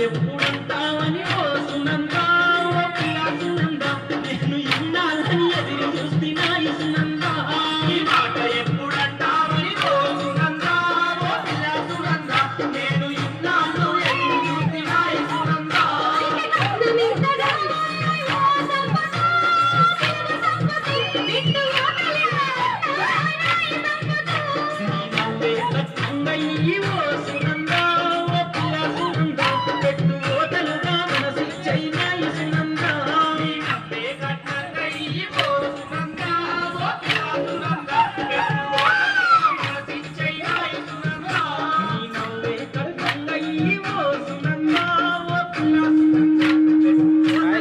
ఎప్పుడంటావని ఓ సునందా ఓ పిల్ల సునందా నేను ఇన్నాళ్ళని ఎదిరి చూస్తున్నా ఈ సునందా ఈ మాట ఎప్పుడంటావని ఓ సునందా ఓ పిల్ల సునందా నేను ఇన్నాళ్ళు ఎదిరి చూస్తున్నా ఈ సునందా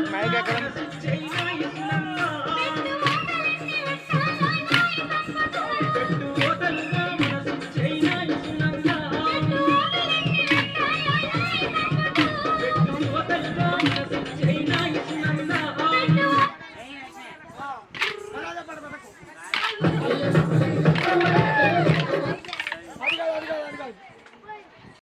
అది కాదు